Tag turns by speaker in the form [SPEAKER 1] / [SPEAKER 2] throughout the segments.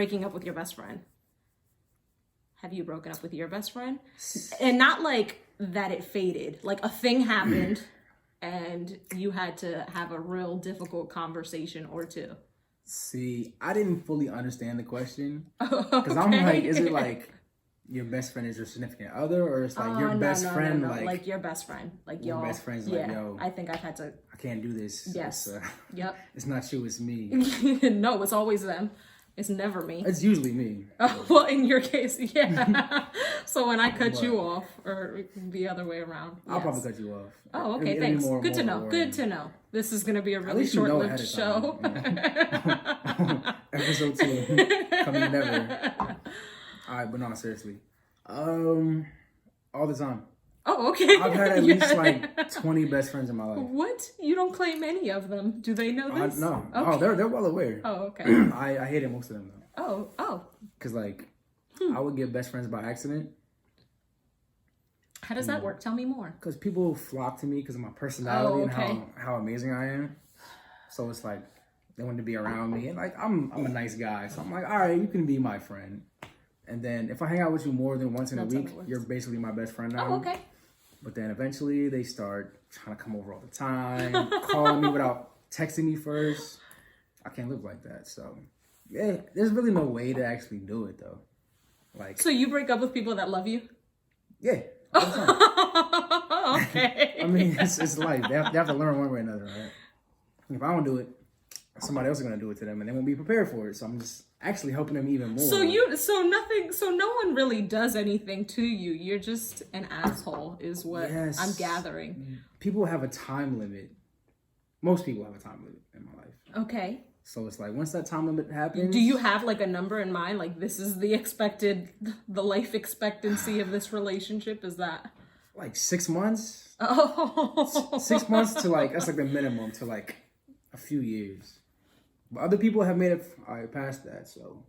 [SPEAKER 1] breaking up with your best friend. Have you broken up with your best friend? And not like that it faded. Like a thing happened and you had to have a real difficult conversation or two.
[SPEAKER 2] See, I didn't fully understand the question.
[SPEAKER 1] Because
[SPEAKER 2] okay. I'm like, is it like your best friend is your significant other, or it's like your best friend?
[SPEAKER 1] No. Like your best friend. Like
[SPEAKER 2] your
[SPEAKER 1] y'all.
[SPEAKER 2] best friend's
[SPEAKER 1] yeah,
[SPEAKER 2] like, yo.
[SPEAKER 1] I think I've had to.
[SPEAKER 2] I can't do this.
[SPEAKER 1] Yes. Yep.
[SPEAKER 2] It's not you, it's me.
[SPEAKER 1] No, it's always them. It's never me.
[SPEAKER 2] It's usually me.
[SPEAKER 1] Oh, well, in your case, yeah. So when I cut you off, or the other way around.
[SPEAKER 2] I'll probably cut you off.
[SPEAKER 1] Oh, okay, thanks. Good to know. Good to know. This is going to be a really short-lived show.
[SPEAKER 2] Episode 2. Coming never. All right, but no, seriously. All the time.
[SPEAKER 1] Oh, okay.
[SPEAKER 2] I've had at least like 20 best friends in my life.
[SPEAKER 1] What? You don't claim any of them. Do they know this?
[SPEAKER 2] No.
[SPEAKER 1] Okay.
[SPEAKER 2] Oh, they're well aware.
[SPEAKER 1] Oh, okay.
[SPEAKER 2] I hated most of them though.
[SPEAKER 1] Oh.
[SPEAKER 2] Because like, I would get best friends by accident.
[SPEAKER 1] How does that work? Tell me more.
[SPEAKER 2] Because people flock to me because of my personality and how amazing I am. So it's like, they want to be around me. And like, I'm a nice guy. So I'm like, all right, you can be my friend. And then if I hang out with you more than once in a week, you're basically my best friend now.
[SPEAKER 1] Oh, okay.
[SPEAKER 2] But then eventually they start trying to come over all the time, calling me without texting me first. I can't live like that. So yeah, there's really no way to actually do it though. Like,
[SPEAKER 1] so you break up with people that love you?
[SPEAKER 2] Yeah. All the time.
[SPEAKER 1] Okay.
[SPEAKER 2] I mean, it's life. They have to learn one way or another, right? If I don't do it, somebody else is gonna do it to them, and they won't be prepared for it. So I'm just actually helping them even more.
[SPEAKER 1] So no one really does anything to you. You're just an asshole, is what I'm gathering.
[SPEAKER 2] People have a time limit. Most people have a time limit in my life.
[SPEAKER 1] Okay.
[SPEAKER 2] So it's like, once that time limit happens...
[SPEAKER 1] Do you have like a number in mind? Like, this is the life expectancy of this relationship? Is that...
[SPEAKER 2] Like 6 months?
[SPEAKER 1] Oh.
[SPEAKER 2] 6 months to like, that's like the minimum to like a few years. But other people have made it past that, so...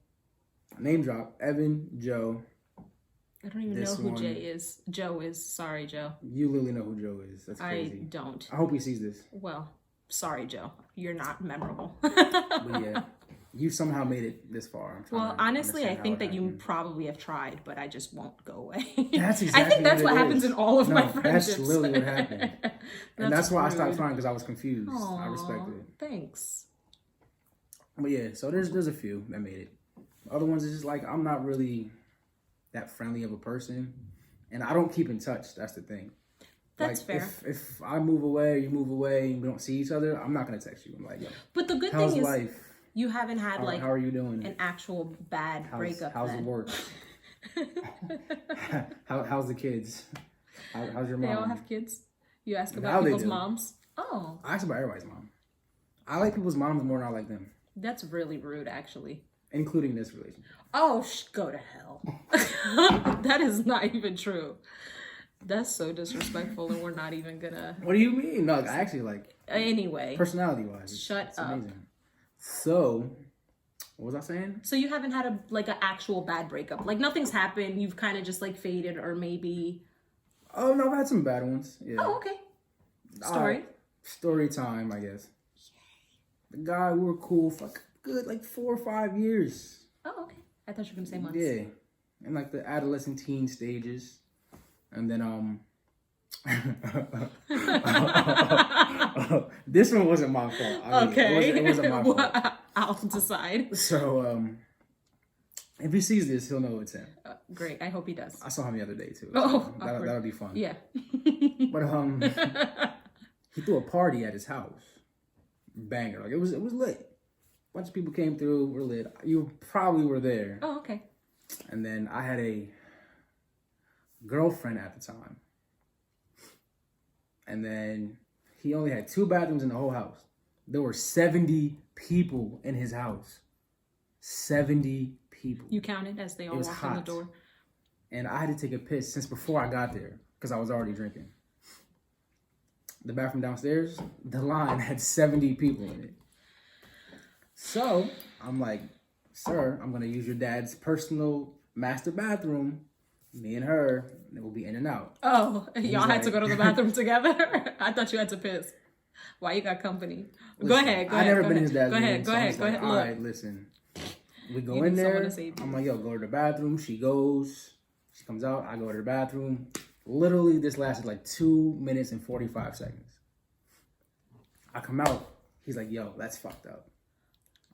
[SPEAKER 2] Name drop, Evan, Joe.
[SPEAKER 1] I don't even know who Jay is. Joe is. Sorry, Joe.
[SPEAKER 2] You literally know who Joe is. That's crazy.
[SPEAKER 1] I don't.
[SPEAKER 2] I hope he sees this.
[SPEAKER 1] Well, sorry, Joe. You're not memorable.
[SPEAKER 2] But yeah, you somehow made it this far.
[SPEAKER 1] Well, honestly, I think that you probably have tried, but I just won't go away.
[SPEAKER 2] That's exactly
[SPEAKER 1] I think that's what happens in all of my friendships.
[SPEAKER 2] That's literally what happened. And that's why I stopped trying, because I was confused.
[SPEAKER 1] Aww,
[SPEAKER 2] I respect it.
[SPEAKER 1] Thanks.
[SPEAKER 2] But yeah, so there's a few that made it. Other ones is just like, I'm not really that friendly of a person, and I don't keep in touch. That's the thing.
[SPEAKER 1] That's
[SPEAKER 2] like,
[SPEAKER 1] fair.
[SPEAKER 2] If I move away or you move away and we don't see each other, I'm not gonna text you. I'm like, yo,
[SPEAKER 1] but the good thing is, life? You haven't had
[SPEAKER 2] how are you doing?
[SPEAKER 1] An actual bad breakup.
[SPEAKER 2] How's the work? how's the kids? How's your mom?
[SPEAKER 1] They all have kids. You ask about people's moms. Oh.
[SPEAKER 2] I ask about everybody's mom. I like people's moms more than I like them.
[SPEAKER 1] That's really rude, actually.
[SPEAKER 2] Including this relationship.
[SPEAKER 1] Oh, go to hell. That is not even true. That's so disrespectful, and we're not even gonna...
[SPEAKER 2] What do you mean? No, I actually like...
[SPEAKER 1] Anyway.
[SPEAKER 2] Personality-wise.
[SPEAKER 1] Shut up.
[SPEAKER 2] Amazing. So, what was I saying?
[SPEAKER 1] So you haven't had an actual bad breakup. Like, nothing's happened. You've kind of just, like, faded, or maybe...
[SPEAKER 2] Oh, no, I've had some bad ones. Yeah.
[SPEAKER 1] Oh, okay. Story?
[SPEAKER 2] Story time, I guess. The guy, we were cool for good, like 4 or 5 years.
[SPEAKER 1] Oh, okay. I thought you were going to say months.
[SPEAKER 2] Yeah. In, like, the adolescent teen stages. And then, this one wasn't my fault. I mean, it wasn't my fault.
[SPEAKER 1] I'll decide.
[SPEAKER 2] So, if he sees this, he'll know it's him.
[SPEAKER 1] Great. I hope he does.
[SPEAKER 2] I saw him the other day, too.
[SPEAKER 1] So
[SPEAKER 2] that'll be fun.
[SPEAKER 1] Yeah.
[SPEAKER 2] But, he threw a party at his house. Banger. Like, it was lit. A bunch of people came through, were lit. You probably were there.
[SPEAKER 1] Oh, okay.
[SPEAKER 2] And then I had a girlfriend at the time. And then he only had 2 bathrooms in the whole house. There were 70 people in his house. 70 people.
[SPEAKER 1] You counted as they all walked in the door?
[SPEAKER 2] And I had to take a piss since before I got there, because I was already drinking. The bathroom downstairs, the line had 70 people in it. So I'm like, sir, I'm going to use your dad's personal master bathroom. Me and her, it will be in and out.
[SPEAKER 1] Oh, y'all had to go to the bathroom together? I thought you had to piss. Why you got company? Listen, go ahead.
[SPEAKER 2] I've never been his dad's room.
[SPEAKER 1] Go ahead.
[SPEAKER 2] All right, listen. We go
[SPEAKER 1] You
[SPEAKER 2] in
[SPEAKER 1] need someone
[SPEAKER 2] there.
[SPEAKER 1] to save you.
[SPEAKER 2] I'm like, yo, go to the bathroom. She goes. She comes out. I go to the bathroom. Literally, this lasted like 2 minutes and 45 seconds. I come out. He's like, yo, that's fucked up.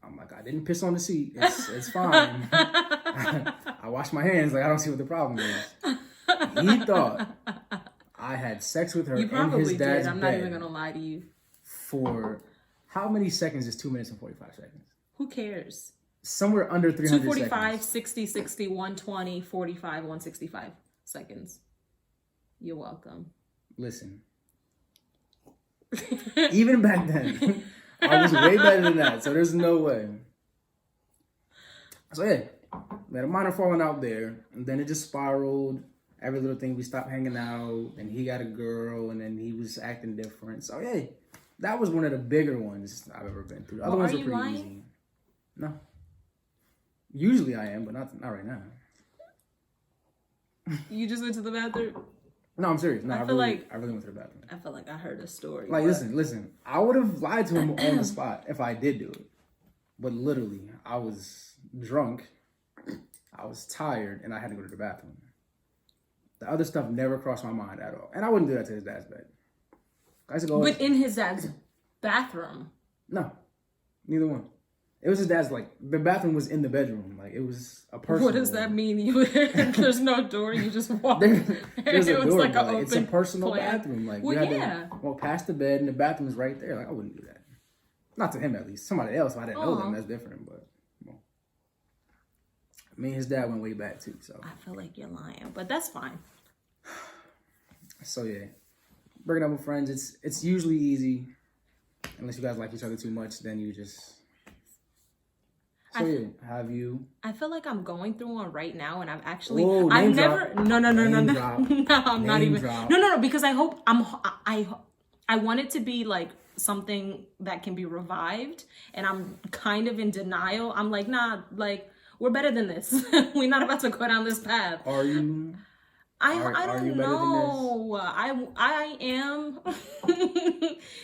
[SPEAKER 2] I'm like, I didn't piss on the seat. It's fine. I wash my hands. Like, I don't see what the problem is. He thought I had sex with her
[SPEAKER 1] You
[SPEAKER 2] in
[SPEAKER 1] probably
[SPEAKER 2] his dad's
[SPEAKER 1] did. I'm
[SPEAKER 2] bed
[SPEAKER 1] not even gonna lie to you.
[SPEAKER 2] for how many seconds is 2 minutes and 45 seconds?
[SPEAKER 1] Who cares?
[SPEAKER 2] Somewhere under 300
[SPEAKER 1] 245,
[SPEAKER 2] seconds.
[SPEAKER 1] 60, 60, 120, 45, 165 seconds. You're welcome.
[SPEAKER 2] Listen. Even back then, I was way better than that, so there's no way. So yeah, we had a minor falling out there, and then it just spiraled. Every little thing, we stopped hanging out, and he got a girl, and then he was acting different. So yeah, that was one of the bigger ones I've ever been through. The other ones
[SPEAKER 1] are
[SPEAKER 2] were
[SPEAKER 1] you
[SPEAKER 2] pretty
[SPEAKER 1] lying?
[SPEAKER 2] easy. No. Usually I am, but not right now.
[SPEAKER 1] You just went to the bathroom?
[SPEAKER 2] No, I'm serious. No,
[SPEAKER 1] I
[SPEAKER 2] I
[SPEAKER 1] feel
[SPEAKER 2] really,
[SPEAKER 1] like-
[SPEAKER 2] I really went to the bathroom.
[SPEAKER 1] I feel like I heard a story.
[SPEAKER 2] Like,
[SPEAKER 1] but-
[SPEAKER 2] listen. I would have lied to him on the spot if I did do it. But literally, I was drunk, I was tired, and I had to go to the bathroom. The other stuff never crossed my mind at all. And I wouldn't do that to his dad's bed. I used to go,
[SPEAKER 1] But in his dad's bathroom.
[SPEAKER 2] no, neither one. It was his dad's, like, the bathroom was in the bedroom. Like, it was a personal
[SPEAKER 1] What does that
[SPEAKER 2] one.
[SPEAKER 1] mean? There's no door. You just walk.
[SPEAKER 2] There's a
[SPEAKER 1] It was
[SPEAKER 2] door,
[SPEAKER 1] like
[SPEAKER 2] but,
[SPEAKER 1] an
[SPEAKER 2] like, it's a
[SPEAKER 1] open
[SPEAKER 2] personal
[SPEAKER 1] plan.
[SPEAKER 2] bathroom. Like,
[SPEAKER 1] Well,
[SPEAKER 2] you had
[SPEAKER 1] yeah.
[SPEAKER 2] to walk past the bed, and the bathroom is right there. Like, I wouldn't do that. Not to him, at least. Somebody else, if I didn't know them, that's different. But well, me and his dad went way back too. So
[SPEAKER 1] I feel like you're lying, but that's fine.
[SPEAKER 2] So yeah, breaking up with friends, it's usually easy, unless you guys like each other too much. Then you just. So yeah, have you?
[SPEAKER 1] I feel like I'm going through one right now, and I've actually,
[SPEAKER 2] Whoa,
[SPEAKER 1] I've
[SPEAKER 2] name
[SPEAKER 1] never,
[SPEAKER 2] drop.
[SPEAKER 1] no,
[SPEAKER 2] Name drop.
[SPEAKER 1] no, I'm not
[SPEAKER 2] Name
[SPEAKER 1] even,
[SPEAKER 2] drop.
[SPEAKER 1] no, because I hope I want it to be like something that can be revived, and I'm kind of in denial. I'm like, nah, like we're better than this. We're not about to go down this path.
[SPEAKER 2] Are you?
[SPEAKER 1] I
[SPEAKER 2] Are
[SPEAKER 1] don't
[SPEAKER 2] you better than
[SPEAKER 1] know. I am,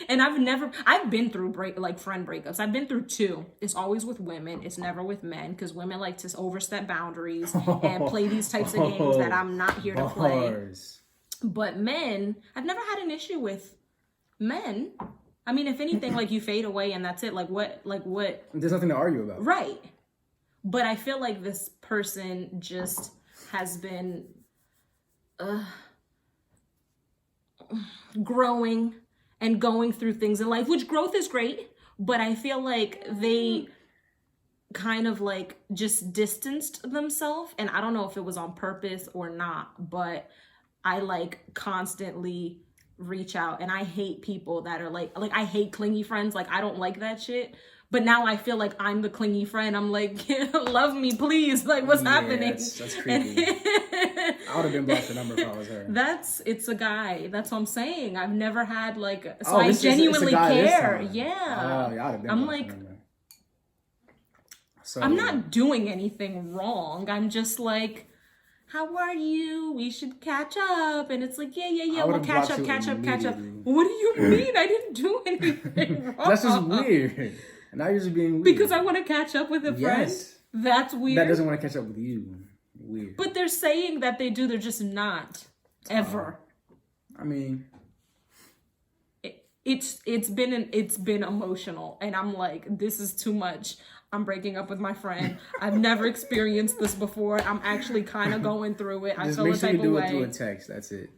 [SPEAKER 1] and I've been through friend breakups. I've been through 2. It's always with women. It's never with men, because women like to overstep boundaries and play these types of games that I'm not here to play.
[SPEAKER 2] Bars.
[SPEAKER 1] But men, I've never had an issue with men. I mean, if anything, like you fade away and that's it. Like what?
[SPEAKER 2] There's nothing to argue about.
[SPEAKER 1] Right. But I feel like this person just has been growing and going through things in life, which growth is great, but I feel like they kind of like just distanced themselves, and I don't know if it was on purpose or not, but I like constantly reach out, and I hate people that are like I hate clingy friends. Like I don't like that shit. But now I feel like I'm the clingy friend. I'm like, love me, please. Like, what's happening?
[SPEAKER 2] That's creepy. I would have been blocked the number if I was her.
[SPEAKER 1] It's a guy. That's what I'm saying. I've never had like, so
[SPEAKER 2] Oh,
[SPEAKER 1] I
[SPEAKER 2] it's a
[SPEAKER 1] genuinely
[SPEAKER 2] guy this
[SPEAKER 1] care.
[SPEAKER 2] time.
[SPEAKER 1] Yeah.
[SPEAKER 2] Oh, yeah, I would have been
[SPEAKER 1] I'm
[SPEAKER 2] blocked
[SPEAKER 1] like,
[SPEAKER 2] the number. So,
[SPEAKER 1] I'm not doing anything wrong. I'm just like, how are you? We should catch up. And it's like, yeah.
[SPEAKER 2] I
[SPEAKER 1] We'll
[SPEAKER 2] would've
[SPEAKER 1] catch
[SPEAKER 2] blocked
[SPEAKER 1] up.
[SPEAKER 2] you immediately.
[SPEAKER 1] What do you mean? I didn't do anything wrong.
[SPEAKER 2] That's just weird. And now you're just being weird.
[SPEAKER 1] Because I want to catch up with a friend?
[SPEAKER 2] Yes.
[SPEAKER 1] That's weird.
[SPEAKER 2] That doesn't want to catch up with you. Weird.
[SPEAKER 1] But they're saying that they do. They're just not. Ever.
[SPEAKER 2] I mean,
[SPEAKER 1] It's been emotional, and I'm like, this is too much. I'm breaking up with my friend. I've never experienced this before. I'm actually kind of going through it. I
[SPEAKER 2] just
[SPEAKER 1] feel
[SPEAKER 2] make
[SPEAKER 1] a
[SPEAKER 2] sure
[SPEAKER 1] type
[SPEAKER 2] you do
[SPEAKER 1] of
[SPEAKER 2] it through
[SPEAKER 1] way.
[SPEAKER 2] a text. That's it.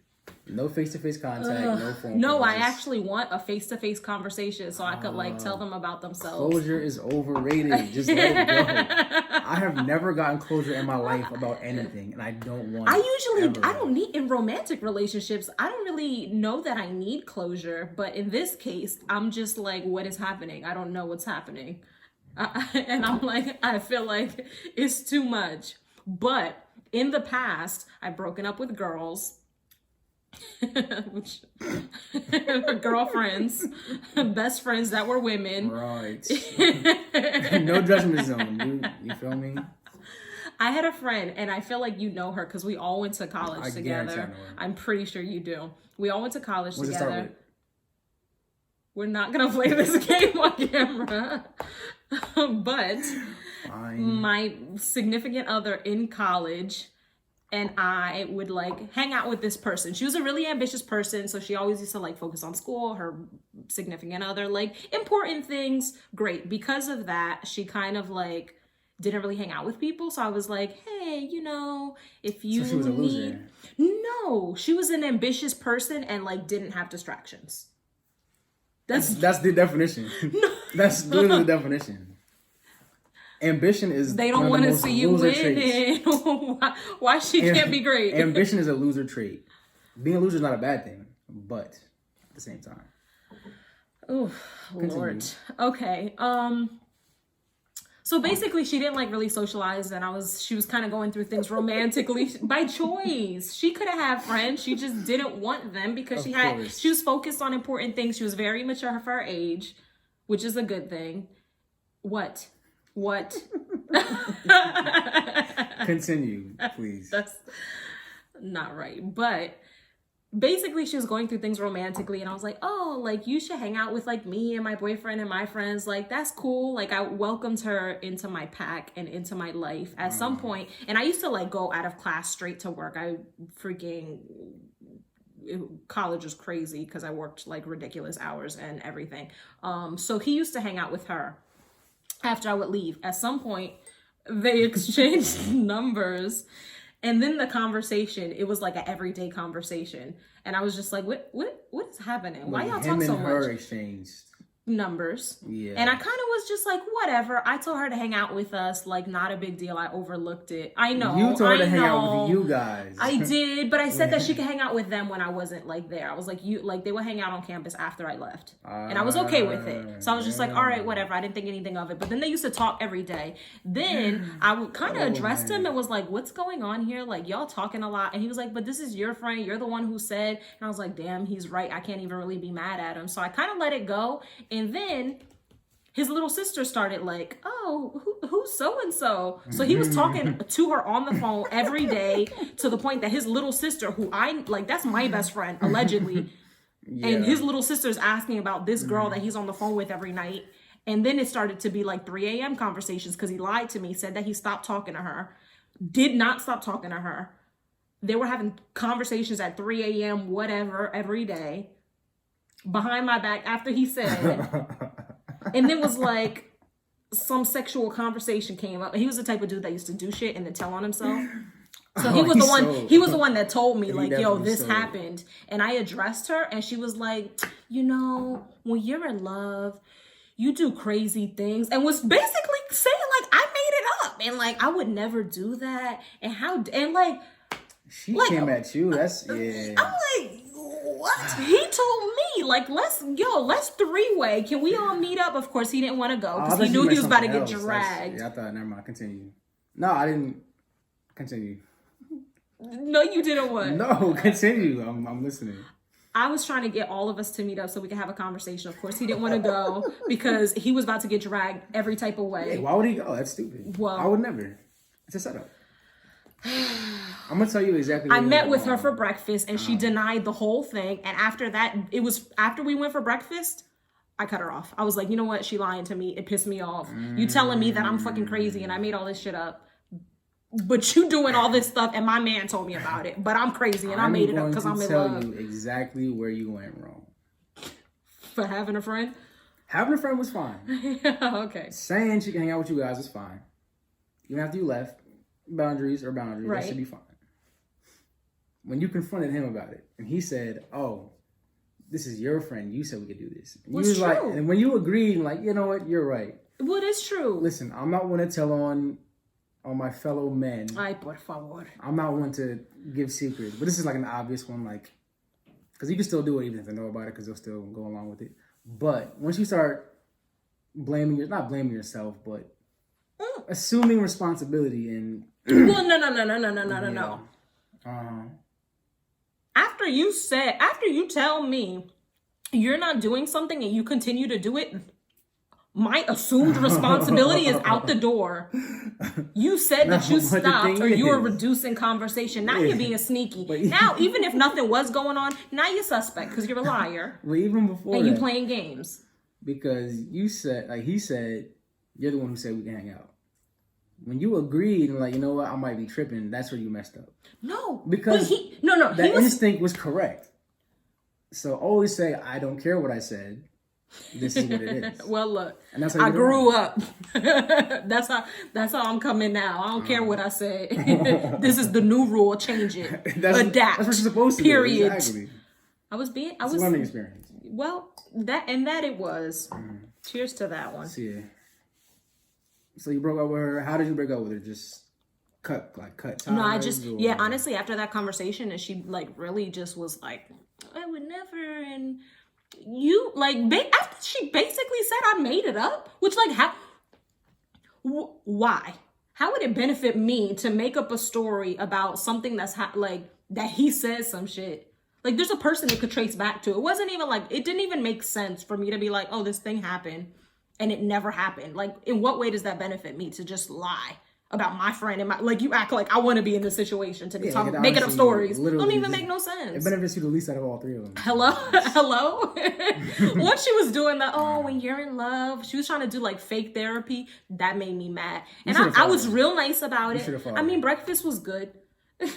[SPEAKER 2] No face-to-face contact, no phone
[SPEAKER 1] No,
[SPEAKER 2] calls.
[SPEAKER 1] I actually want a face-to-face conversation so I could like tell them about themselves.
[SPEAKER 2] Closure is overrated. Just let it go. I have never gotten closure in my life about anything, and I don't want
[SPEAKER 1] I don't need, in romantic relationships, I don't really know that I need closure. But in this case, I'm just like, what is happening? I don't know what's happening. And I'm like, I feel like it's too much. But in the past, I've broken up with girls. Which girlfriends, best friends that were women.
[SPEAKER 2] Right. No judgment zone. You feel me?
[SPEAKER 1] I had a friend, and I feel like you know her because we all went to college
[SPEAKER 2] I guarantee I
[SPEAKER 1] together.
[SPEAKER 2] know her.
[SPEAKER 1] I'm pretty sure you do. We all went to college
[SPEAKER 2] What's it start
[SPEAKER 1] together.
[SPEAKER 2] with?
[SPEAKER 1] We're not gonna play this game on camera. But
[SPEAKER 2] Fine.
[SPEAKER 1] my significant other in college and I would like hang out with this person. She was a really ambitious person, so she always used to like focus on school, her significant other, like important things. Great. Because of that, she kind of like didn't really hang out with people. So I was like, hey, you know, if you
[SPEAKER 2] So she was a loser.
[SPEAKER 1] No, she was an ambitious person and like didn't have distractions.
[SPEAKER 2] That's the definition. That's literally the definition. Ambition is
[SPEAKER 1] They don't want to see you
[SPEAKER 2] winning.
[SPEAKER 1] Why she can't be great?
[SPEAKER 2] Ambition is a loser trait. Being a loser is not a bad thing, but at the same time.
[SPEAKER 1] Oh, Lord. Okay. So basically she didn't like really socialize and she was kind of going through things romantically by choice. She could have had friends. She just didn't want them because she was focused on important things. She was very mature for her age, which is a good thing. What?
[SPEAKER 2] Continue, please.
[SPEAKER 1] That's not right. But basically she was going through things romantically and I was like, oh, like you should hang out with like me and my boyfriend and my friends. Like that's cool. Like I welcomed her into my pack and into my life at some point. And I used to like go out of class straight to work. College was crazy because I worked like ridiculous hours and everything. So he used to hang out with her after I would leave. At some point they exchanged numbers. And then the conversation, it was like an everyday conversation. And I was just like, what is happening? Why y'all talk so much?
[SPEAKER 2] Her exchanged
[SPEAKER 1] numbers.
[SPEAKER 2] Yeah.
[SPEAKER 1] And I kind of was just like, whatever. I told her to hang out with us. Like, not a big deal. I overlooked it. I know.
[SPEAKER 2] You told her to hang out with you guys.
[SPEAKER 1] I did, but I said that she could hang out with them when I wasn't like there. I was like, they would hang out on campus after I left. And I was okay with it. So I was just like, all right, whatever. I didn't think anything of it. But then they used to talk every day. Then I would kind of addressed him and was like, what's going on here? Like, y'all talking a lot. And he was like, but this is your friend. You're the one who said. And I was like, damn, he's right. I can't even really be mad at him. So I kind of let it go. And then his little sister started like, oh, who's so-and-so? So he was talking to her on the phone every day to the point that his little sister, who that's my best friend, allegedly. Yeah. And his little sister's asking about this girl that he's on the phone with every night. And then it started to be like 3 a.m. conversations because he lied to me, said that he stopped talking to her, did not stop talking to her. They were having conversations at 3 a.m., whatever, every day. Behind my back after he said... And then was like some sexual conversation came up. He was the type of dude that used to do shit and then tell on himself. So he was the one that told me like, yo, this happened. And I addressed her and she was like, you know, when you're in love, you do crazy things, and was basically saying like, I made it up and like, I would never do that. And like,
[SPEAKER 2] she came at you. That's, yeah.
[SPEAKER 1] I'm like, what? He told me, like, let's three-way. Can we all meet up? Of course, he didn't want to go because he knew he was about to get dragged.
[SPEAKER 2] I thought, never mind, continue. No, I didn't. Continue.
[SPEAKER 1] No, you didn't what?
[SPEAKER 2] No, continue. I'm listening.
[SPEAKER 1] I was trying to get all of us to meet up so we could have a conversation. Of course, he didn't want to go because he was about to get dragged every type of way.
[SPEAKER 2] Hey, why would he go? That's stupid. Well, I would never. It's a setup. I'm gonna tell you exactly.
[SPEAKER 1] I met with her for breakfast and she denied the whole thing. And after that, after we went for breakfast, I cut her off. I was like, you know what? She lying to me. It pissed me off. You telling me that I'm fucking crazy and I made all this shit up. But you doing all this stuff and my man told me about it. But I'm crazy and I made it up because I'm in love.
[SPEAKER 2] I'm going to tell you exactly where you went wrong.
[SPEAKER 1] For having a friend?
[SPEAKER 2] Having a friend was fine.
[SPEAKER 1] Okay.
[SPEAKER 2] Saying she can hang out with you guys is fine. Even after you left. Boundaries, right. That should be fine. When you confronted him about it, and he said, "Oh, this is your friend. You said we could do this." And
[SPEAKER 1] What's true?
[SPEAKER 2] Like, and when you agreed, like, you know what, you're right.
[SPEAKER 1] What is true?
[SPEAKER 2] Listen, I'm not one to tell on my fellow men.
[SPEAKER 1] Ay, por favor.
[SPEAKER 2] I'm not one to give secrets, but this is like an obvious one, like, because you can still do it even if they know about it, because they'll still go along with it. But once you start not blaming yourself, but assuming responsibility and
[SPEAKER 1] well, no. After you tell me you're not doing something and you continue to do it, my assumed responsibility is out the door. You said that you stopped or you were reducing conversation. Now you're being sneaky. Now, even if nothing was going on, now you're suspect because you're a liar.
[SPEAKER 2] Well, even before
[SPEAKER 1] and you playing games.
[SPEAKER 2] Because he said, you're the one who said we can hang out. When you agreed and like, you know what, I might be tripping, that's where you messed up.
[SPEAKER 1] No.
[SPEAKER 2] Because
[SPEAKER 1] that
[SPEAKER 2] instinct was correct. So always say, I don't care what I said. This is what it is.
[SPEAKER 1] Well, look,
[SPEAKER 2] and that's how
[SPEAKER 1] I grew up. That's how I'm coming now. I don't care what I say. This is the new rule. Change it. Adapt.
[SPEAKER 2] That's what you're supposed to
[SPEAKER 1] period.
[SPEAKER 2] do. Exactly.
[SPEAKER 1] I was
[SPEAKER 2] a learning experience.
[SPEAKER 1] Well, that it was. Cheers to that one.
[SPEAKER 2] So you broke up with her. How did you break up with her? Just cut ties?
[SPEAKER 1] No, honestly, after that conversation, and she like really just was like, I would never, and you like after she basically said I made it up, which like how, why? How would it benefit me to make up a story about something that's like that he says some shit? Like there's a person it could trace back to. It wasn't even like, it didn't even make sense for me to be like, oh, this thing happened and it never happened. Like in what way does that benefit me to just lie about my friend and like you act like I want to be in this situation to be talking, making up stories. Don't even make no sense.
[SPEAKER 2] It benefits you the least out of all three of them.
[SPEAKER 1] Hello. Once she was doing that, when you're in love, she was trying to do like fake therapy. That made me mad, and I was real nice about it. I mean, breakfast was good.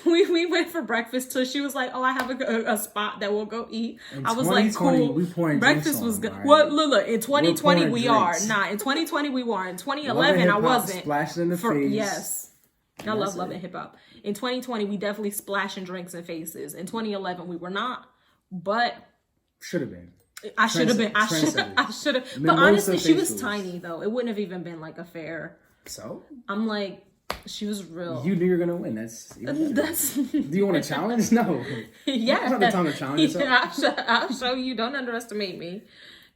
[SPEAKER 1] We went for breakfast till she was like, oh, I have a spot that we'll go eat. I was like, cool. Breakfast was good. Right? Well, look, in 2020 we are. Nah, in 2020 we were. In 2011 I wasn't.
[SPEAKER 2] Splashed in the face.
[SPEAKER 1] Yes. I love loving hip hop. In 2020 we definitely splashing drinks in faces. In 2011 we were not, but
[SPEAKER 2] should have been.
[SPEAKER 1] I should have been. I should have. But honestly, she was tiny though. It wouldn't have even been like a fair.
[SPEAKER 2] So?
[SPEAKER 1] I'm like, she was real.
[SPEAKER 2] You knew you were gonna win. That's. Do you want a challenge? No.
[SPEAKER 1] Yeah.
[SPEAKER 2] That's not the time to challenge yourself.
[SPEAKER 1] Yeah, I'll show you. Don't underestimate me.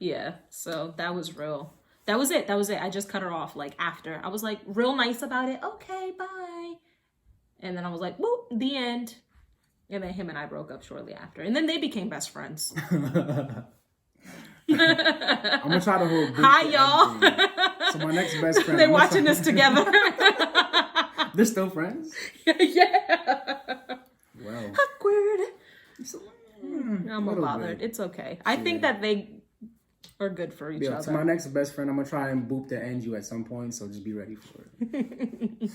[SPEAKER 1] Yeah. So that was real. That was it. I just cut her off like after. I was like real nice about it. Okay, bye. And then I was like, whoop, the end. And then him and I broke up shortly after. And then they became best friends.
[SPEAKER 2] I'm gonna try to hold.
[SPEAKER 1] Hi, y'all.
[SPEAKER 2] So my next best friend.
[SPEAKER 1] They're watching this together.
[SPEAKER 2] They're still friends?
[SPEAKER 1] Yeah.
[SPEAKER 2] Well.
[SPEAKER 1] Awkward. I'm
[SPEAKER 2] little
[SPEAKER 1] bothered.
[SPEAKER 2] bit.
[SPEAKER 1] It's okay. I think that they are good for each other.
[SPEAKER 2] To my next best friend, I'm gonna try and boop the Angie at some point, so just be ready for it.